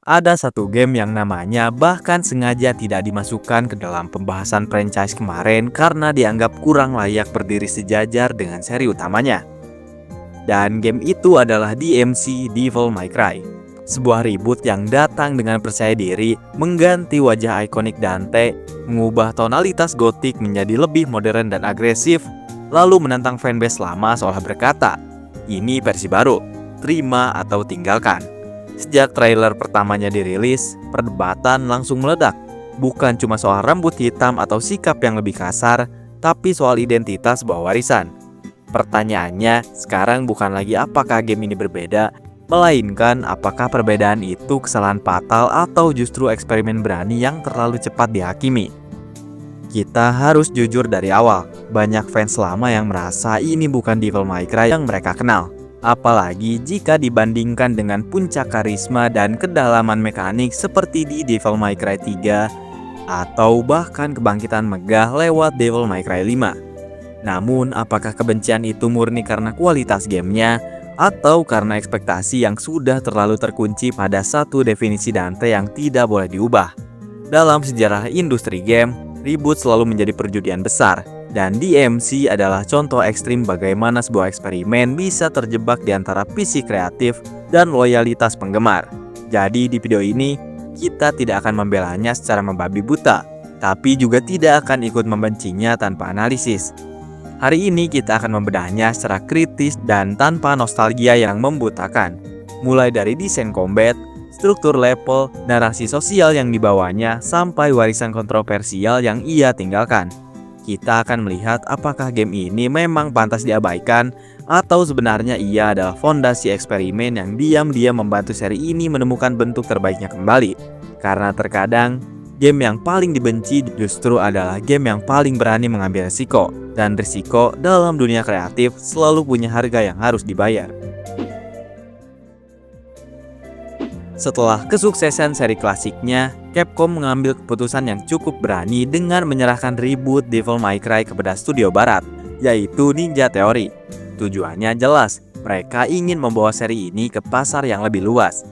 Ada satu game yang namanya bahkan sengaja tidak dimasukkan ke dalam pembahasan franchise kemarin karena dianggap kurang layak berdiri sejajar dengan seri utamanya. Dan game itu adalah DMC Devil May Cry. Sebuah reboot yang datang dengan percaya diri, mengganti wajah ikonik Dante, mengubah tonalitas gotik menjadi lebih modern dan agresif, lalu menantang fanbase lama seolah berkata, "Ini versi baru, terima atau tinggalkan." Sejak trailer pertamanya dirilis, perdebatan langsung meledak. Bukan cuma soal rambut hitam atau sikap yang lebih kasar, tapi soal identitas sebuah warisan. Pertanyaannya sekarang bukan lagi apakah game ini berbeda, melainkan apakah perbedaan itu kesalahan fatal atau justru eksperimen berani yang terlalu cepat dihakimi. Kita harus jujur dari awal, banyak fans lama yang merasa ini bukan Devil May Cry yang mereka kenal. Apalagi jika dibandingkan dengan puncak karisma dan kedalaman mekanik seperti di Devil May Cry 3 atau bahkan kebangkitan megah lewat Devil May Cry 5. Namun, apakah kebencian itu murni karena kualitas gamenya atau karena ekspektasi yang sudah terlalu terkunci pada satu definisi Dante yang tidak boleh diubah? Dalam sejarah industri game, reboot selalu menjadi perjudian besar. Dan DMC adalah contoh ekstrim bagaimana sebuah eksperimen bisa terjebak di antara visi kreatif dan loyalitas penggemar. Jadi di video ini, kita tidak akan membelanya secara membabi buta, tapi juga tidak akan ikut membencinya tanpa analisis. Hari ini kita akan membedahnya secara kritis dan tanpa nostalgia yang membutakan. Mulai dari desain combat, struktur level, narasi sosial yang dibawanya, sampai warisan kontroversial yang ia tinggalkan. Kita akan melihat apakah game ini memang pantas diabaikan atau sebenarnya ia adalah fondasi eksperimen yang diam-diam membantu seri ini menemukan bentuk terbaiknya kembali. Karena terkadang, game yang paling dibenci justru adalah game yang paling berani mengambil risiko. Dan risiko dalam dunia kreatif selalu punya harga yang harus dibayar. Setelah kesuksesan seri klasiknya, Capcom mengambil keputusan yang cukup berani dengan menyerahkan reboot Devil May Cry kepada studio barat, yaitu Ninja Theory. Tujuannya jelas, mereka ingin membawa seri ini ke pasar yang lebih luas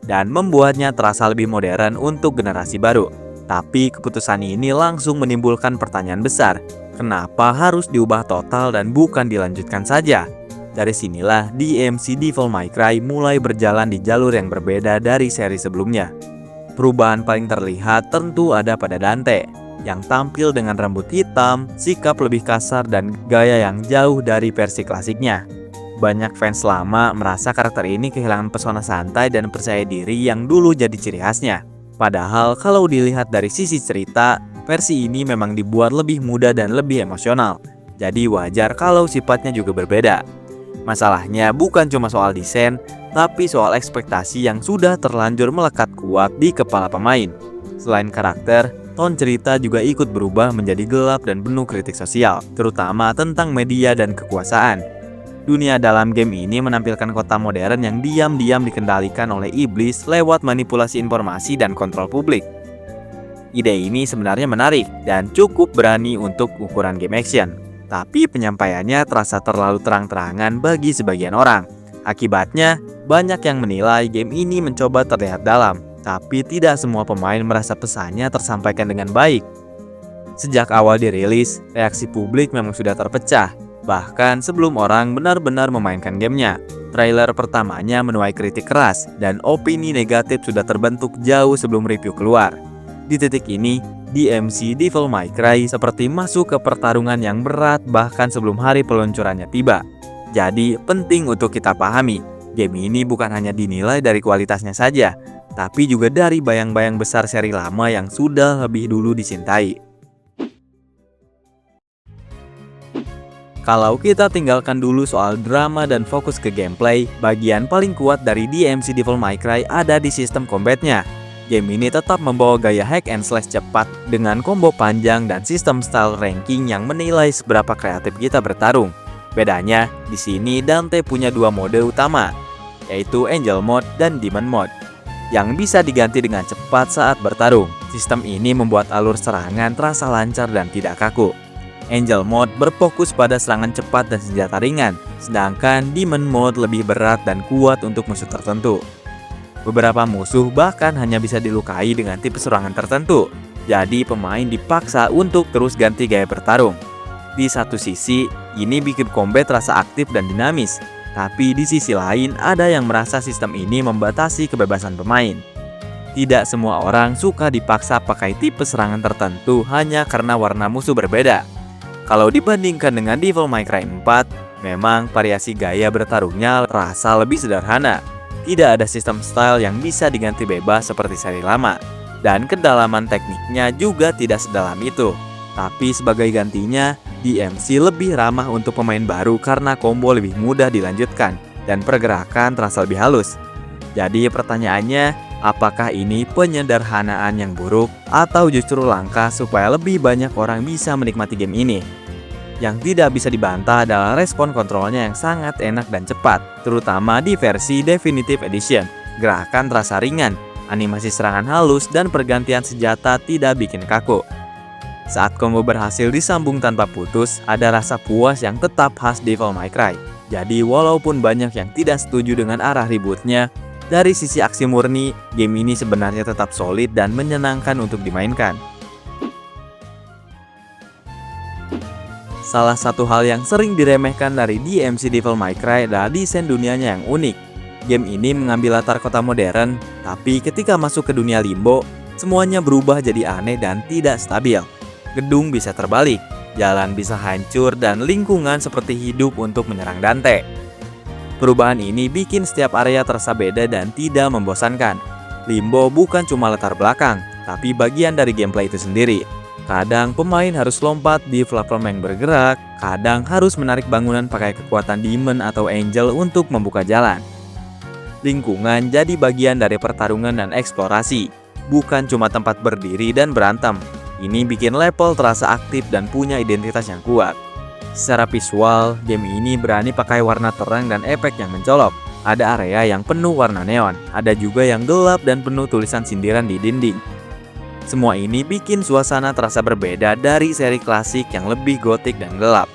dan membuatnya terasa lebih modern untuk generasi baru. Tapi keputusan ini langsung menimbulkan pertanyaan besar, kenapa harus diubah total dan bukan dilanjutkan saja? Dari sinilah DMC Devil May Cry mulai berjalan di jalur yang berbeda dari seri sebelumnya. Perubahan paling terlihat tentu ada pada Dante, yang tampil dengan rambut hitam, sikap lebih kasar, dan gaya yang jauh dari versi klasiknya. Banyak fans lama merasa karakter ini kehilangan pesona santai dan percaya diri yang dulu jadi ciri khasnya. Padahal kalau dilihat dari sisi cerita, versi ini memang dibuat lebih muda dan lebih emosional. Jadi wajar kalau sifatnya juga berbeda. Masalahnya bukan cuma soal desain, tapi soal ekspektasi yang sudah terlanjur melekat kuat di kepala pemain. Selain karakter, ton cerita juga ikut berubah menjadi gelap dan penuh kritik sosial, terutama tentang media dan kekuasaan. Dunia dalam game ini menampilkan kota modern yang diam-diam dikendalikan oleh iblis lewat manipulasi informasi dan kontrol publik. Ide ini sebenarnya menarik dan cukup berani untuk ukuran game action. Tapi penyampaiannya terasa terlalu terang-terangan bagi sebagian orang. Akibatnya, banyak yang menilai game ini mencoba terlihat dalam, tapi tidak semua pemain merasa pesannya tersampaikan dengan baik. Sejak awal dirilis, reaksi publik memang sudah terpecah, bahkan sebelum orang benar-benar memainkan gamenya. Trailer pertamanya menuai kritik keras, dan opini negatif sudah terbentuk jauh sebelum review keluar. Di titik ini, DMC Devil May Cry seperti masuk ke pertarungan yang berat bahkan sebelum hari peluncurannya tiba. Jadi penting untuk kita pahami, game ini bukan hanya dinilai dari kualitasnya saja, tapi juga dari bayang-bayang besar seri lama yang sudah lebih dulu dicintai. Kalau kita tinggalkan dulu soal drama dan fokus ke gameplay, bagian paling kuat dari DMC Devil May Cry ada di sistem combatnya. Game ini tetap membawa gaya hack and slash cepat dengan combo panjang dan sistem style ranking yang menilai seberapa kreatif kita bertarung. Bedanya, di sini Dante punya dua mode utama, yaitu Angel Mode dan Demon Mode, yang bisa diganti dengan cepat saat bertarung. Sistem ini membuat alur serangan terasa lancar dan tidak kaku. Angel Mode berfokus pada serangan cepat dan senjata ringan, sedangkan Demon Mode lebih berat dan kuat untuk musuh tertentu. Beberapa musuh bahkan hanya bisa dilukai dengan tipe serangan tertentu. Jadi pemain dipaksa untuk terus ganti gaya bertarung. Di satu sisi, ini bikin combat terasa aktif dan dinamis. Tapi di sisi lain, ada yang merasa sistem ini membatasi kebebasan pemain. Tidak semua orang suka dipaksa pakai tipe serangan tertentu hanya karena warna musuh berbeda. Kalau dibandingkan dengan Devil May Cry 4, memang variasi gaya bertarungnya rasa lebih sederhana. Tidak ada sistem style yang bisa diganti bebas seperti seri lama. Dan kedalaman tekniknya juga tidak sedalam itu. Tapi sebagai gantinya, DMC lebih ramah untuk pemain baru karena combo lebih mudah dilanjutkan dan pergerakan terasa lebih halus. Jadi pertanyaannya, apakah ini penyederhanaan yang buruk atau justru langkah supaya lebih banyak orang bisa menikmati game ini? Yang tidak bisa dibantah adalah respon kontrolnya yang sangat enak dan cepat, terutama di versi Definitive Edition. Gerakan terasa ringan, animasi serangan halus, dan pergantian senjata tidak bikin kaku. Saat combo berhasil disambung tanpa putus, ada rasa puas yang tetap khas Devil May Cry. Jadi walaupun banyak yang tidak setuju dengan arah ributnya, dari sisi aksi murni, game ini sebenarnya tetap solid dan menyenangkan untuk dimainkan. Salah satu hal yang sering diremehkan dari DMC Devil May Cry adalah desain dunianya yang unik. Game ini mengambil latar kota modern, tapi ketika masuk ke dunia Limbo, semuanya berubah jadi aneh dan tidak stabil. Gedung bisa terbalik, jalan bisa hancur, dan lingkungan seperti hidup untuk menyerang Dante. Perubahan ini bikin setiap area terasa beda dan tidak membosankan. Limbo bukan cuma latar belakang, tapi bagian dari gameplay itu sendiri. Kadang pemain harus lompat di platform yang bergerak, kadang harus menarik bangunan pakai kekuatan demon atau angel untuk membuka jalan. Lingkungan jadi bagian dari pertarungan dan eksplorasi, bukan cuma tempat berdiri dan berantem. Ini bikin level terasa aktif dan punya identitas yang kuat. Secara visual, game ini berani pakai warna terang dan efek yang mencolok. Ada area yang penuh warna neon, ada juga yang gelap dan penuh tulisan sindiran di dinding. Semua ini bikin suasana terasa berbeda dari seri klasik yang lebih gotik dan gelap.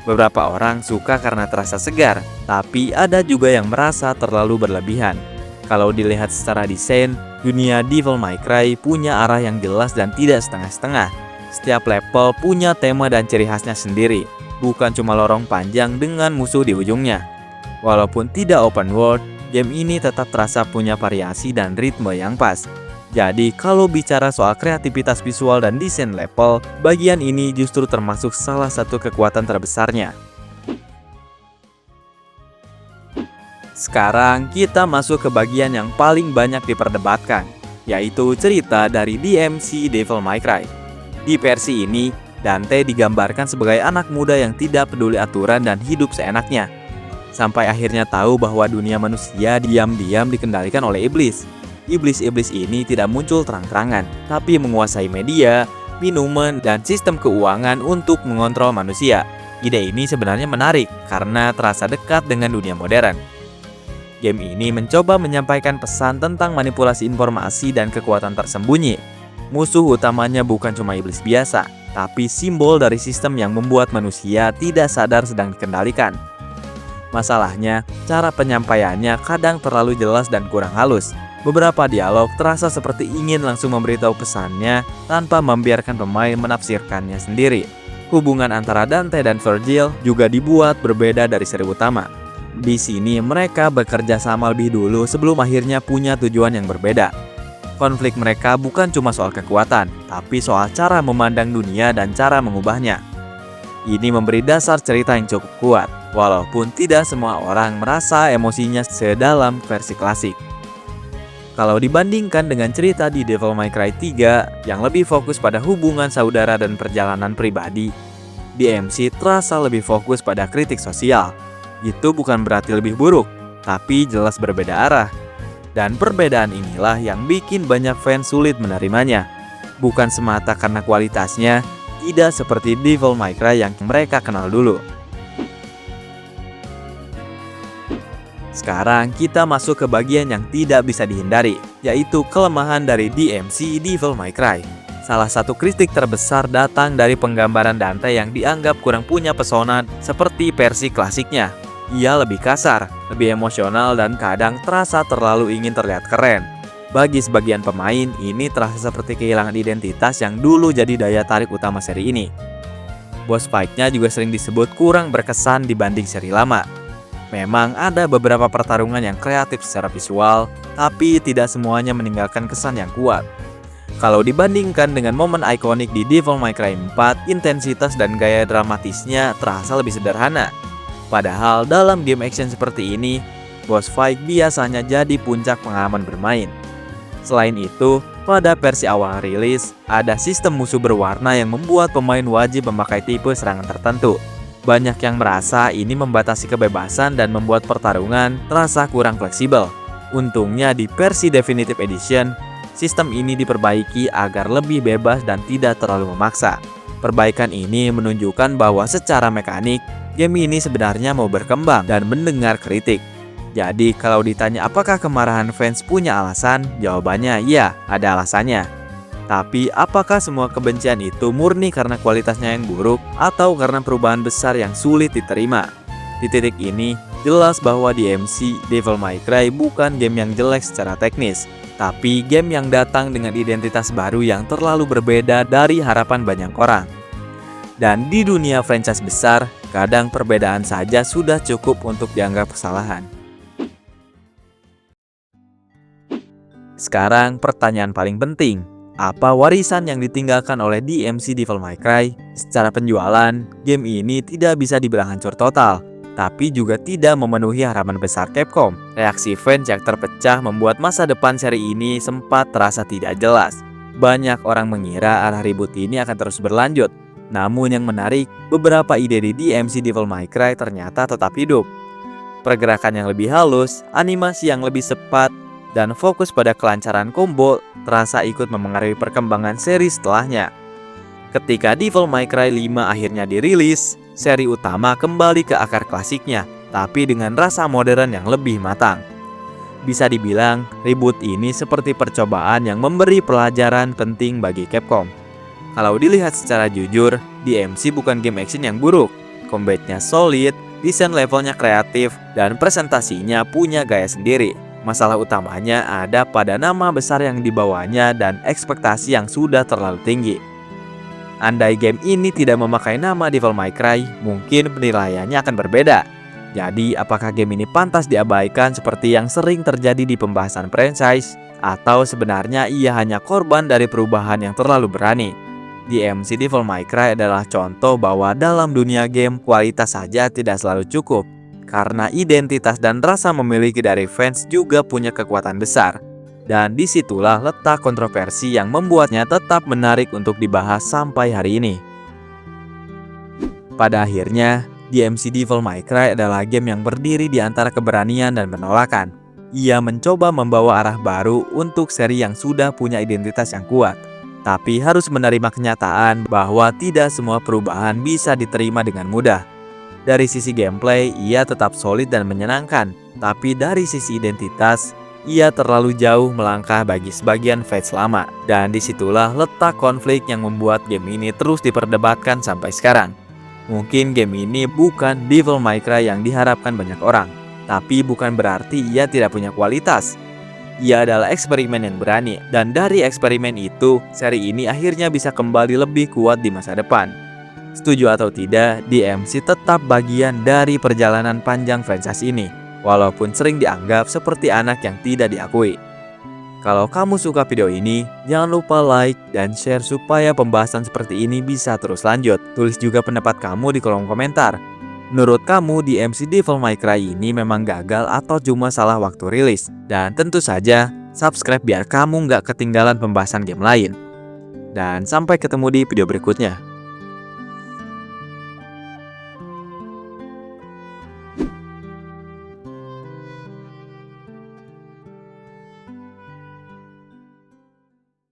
Beberapa orang suka karena terasa segar, tapi ada juga yang merasa terlalu berlebihan. Kalau dilihat secara desain, dunia Devil May Cry punya arah yang jelas dan tidak setengah-setengah. Setiap level punya tema dan ciri khasnya sendiri, bukan cuma lorong panjang dengan musuh di ujungnya. Walaupun tidak open world, game ini tetap terasa punya variasi dan ritme yang pas. Jadi kalau bicara soal kreativitas visual dan desain level, bagian ini justru termasuk salah satu kekuatan terbesarnya. Sekarang kita masuk ke bagian yang paling banyak diperdebatkan, yaitu cerita dari DMC Devil May Cry. Di versi ini, Dante digambarkan sebagai anak muda yang tidak peduli aturan dan hidup seenaknya. Sampai akhirnya tahu bahwa dunia manusia diam-diam dikendalikan oleh iblis. Iblis-iblis ini tidak muncul terang-terangan, tapi menguasai media, minuman, dan sistem keuangan untuk mengontrol manusia. Ide ini sebenarnya menarik karena terasa dekat dengan dunia modern. Game ini mencoba menyampaikan pesan tentang manipulasi informasi dan kekuatan tersembunyi. Musuh utamanya bukan cuma iblis biasa, tapi simbol dari sistem yang membuat manusia tidak sadar sedang dikendalikan. Masalahnya, cara penyampaiannya kadang terlalu jelas dan kurang halus. Beberapa dialog terasa seperti ingin langsung memberitahu pesannya tanpa membiarkan pemain menafsirkannya sendiri. Hubungan antara Dante dan Virgil juga dibuat berbeda dari seri utama. Di sini mereka bekerja sama lebih dulu sebelum akhirnya punya tujuan yang berbeda. Konflik mereka bukan cuma soal kekuatan, tapi soal cara memandang dunia dan cara mengubahnya. Ini memberi dasar cerita yang cukup kuat, walaupun tidak semua orang merasa emosinya sedalam versi klasik. Kalau dibandingkan dengan cerita di Devil May Cry 3 yang lebih fokus pada hubungan saudara dan perjalanan pribadi, DMC terasa lebih fokus pada kritik sosial. Itu bukan berarti lebih buruk, tapi jelas berbeda arah. Dan perbedaan inilah yang bikin banyak fans sulit menerimanya. Bukan semata karena kualitasnya, tidak seperti Devil May Cry yang mereka kenal dulu. Sekarang kita masuk ke bagian yang tidak bisa dihindari, yaitu kelemahan dari DMC Devil May Cry. Salah satu kritik terbesar datang dari penggambaran Dante yang dianggap kurang punya pesona seperti versi klasiknya. Ia lebih kasar, lebih emosional, dan kadang terasa terlalu ingin terlihat keren. Bagi sebagian pemain, ini terasa seperti kehilangan identitas yang dulu jadi daya tarik utama seri ini. Boss fight-nya juga sering disebut kurang berkesan dibanding seri lama. Memang ada beberapa pertarungan yang kreatif secara visual, tapi tidak semuanya meninggalkan kesan yang kuat. Kalau dibandingkan dengan momen ikonik di Devil May Cry 4, intensitas dan gaya dramatisnya terasa lebih sederhana. Padahal dalam game action seperti ini, boss fight biasanya jadi puncak pengalaman bermain. Selain itu, pada versi awal rilis, ada sistem musuh berwarna yang membuat pemain wajib memakai tipe serangan tertentu. Banyak yang merasa ini membatasi kebebasan dan membuat pertarungan terasa kurang fleksibel. Untungnya di versi Definitive Edition, sistem ini diperbaiki agar lebih bebas dan tidak terlalu memaksa. Perbaikan ini menunjukkan bahwa secara mekanik, game ini sebenarnya mau berkembang dan mendengar kritik. Jadi kalau ditanya apakah kemarahan fans punya alasan, jawabannya ya, ada alasannya. Tapi apakah semua kebencian itu murni karena kualitasnya yang buruk atau karena perubahan besar yang sulit diterima? Di titik ini, jelas bahwa DMC Devil May Cry bukan game yang jelek secara teknis, tapi game yang datang dengan identitas baru yang terlalu berbeda dari harapan banyak orang. Dan di dunia franchise besar, kadang perbedaan saja sudah cukup untuk dianggap kesalahan. Sekarang pertanyaan paling penting, apa warisan yang ditinggalkan oleh DMC Devil May Cry? Secara penjualan, game ini tidak bisa dibilang hancur total, tapi juga tidak memenuhi harapan besar Capcom. Reaksi fans yang terpecah membuat masa depan seri ini sempat terasa tidak jelas. Banyak orang mengira arah reboot ini akan terus berlanjut. Namun yang menarik, beberapa ide di DMC Devil May Cry ternyata tetap hidup. Pergerakan yang lebih halus, animasi yang lebih cepat, dan fokus pada kelancaran combo terasa ikut memengaruhi perkembangan seri setelahnya. Ketika Devil May Cry 5 akhirnya dirilis, seri utama kembali ke akar klasiknya, tapi dengan rasa modern yang lebih matang. Bisa dibilang, reboot ini seperti percobaan yang memberi pelajaran penting bagi Capcom. Kalau dilihat secara jujur, DMC bukan game action yang buruk. Combatnya solid, desain levelnya kreatif, dan presentasinya punya gaya sendiri. Masalah utamanya ada pada nama besar yang dibawanya dan ekspektasi yang sudah terlalu tinggi. Andai game ini tidak memakai nama Devil May Cry, mungkin penilaiannya akan berbeda. Jadi, apakah game ini pantas diabaikan seperti yang sering terjadi di pembahasan franchise? Atau sebenarnya ia hanya korban dari perubahan yang terlalu berani? DMC Devil May Cry adalah contoh bahwa dalam dunia game, kualitas saja tidak selalu cukup. Karena identitas dan rasa memiliki dari fans juga punya kekuatan besar. Dan disitulah letak kontroversi yang membuatnya tetap menarik untuk dibahas sampai hari ini. Pada akhirnya, DMC Devil May Cry adalah game yang berdiri di antara keberanian dan penolakan. Ia mencoba membawa arah baru untuk seri yang sudah punya identitas yang kuat. Tapi harus menerima kenyataan bahwa tidak semua perubahan bisa diterima dengan mudah. Dari sisi gameplay, ia tetap solid dan menyenangkan. Tapi dari sisi identitas, ia terlalu jauh melangkah bagi sebagian fans lama. Dan disitulah letak konflik yang membuat game ini terus diperdebatkan sampai sekarang. Mungkin game ini bukan Devil May Cry yang diharapkan banyak orang. Tapi bukan berarti ia tidak punya kualitas. Ia adalah eksperimen yang berani. Dan dari eksperimen itu, seri ini akhirnya bisa kembali lebih kuat di masa depan. Setuju atau tidak, DMC tetap bagian dari perjalanan panjang franchise ini, walaupun sering dianggap seperti anak yang tidak diakui. Kalau kamu suka video ini, jangan lupa like dan share supaya pembahasan seperti ini bisa terus lanjut. Tulis juga pendapat kamu di kolom komentar. Menurut kamu, DMC Devil May Cry ini memang gagal atau cuma salah waktu rilis? Dan tentu saja, subscribe biar kamu nggak ketinggalan pembahasan game lain. Dan sampai ketemu di video berikutnya.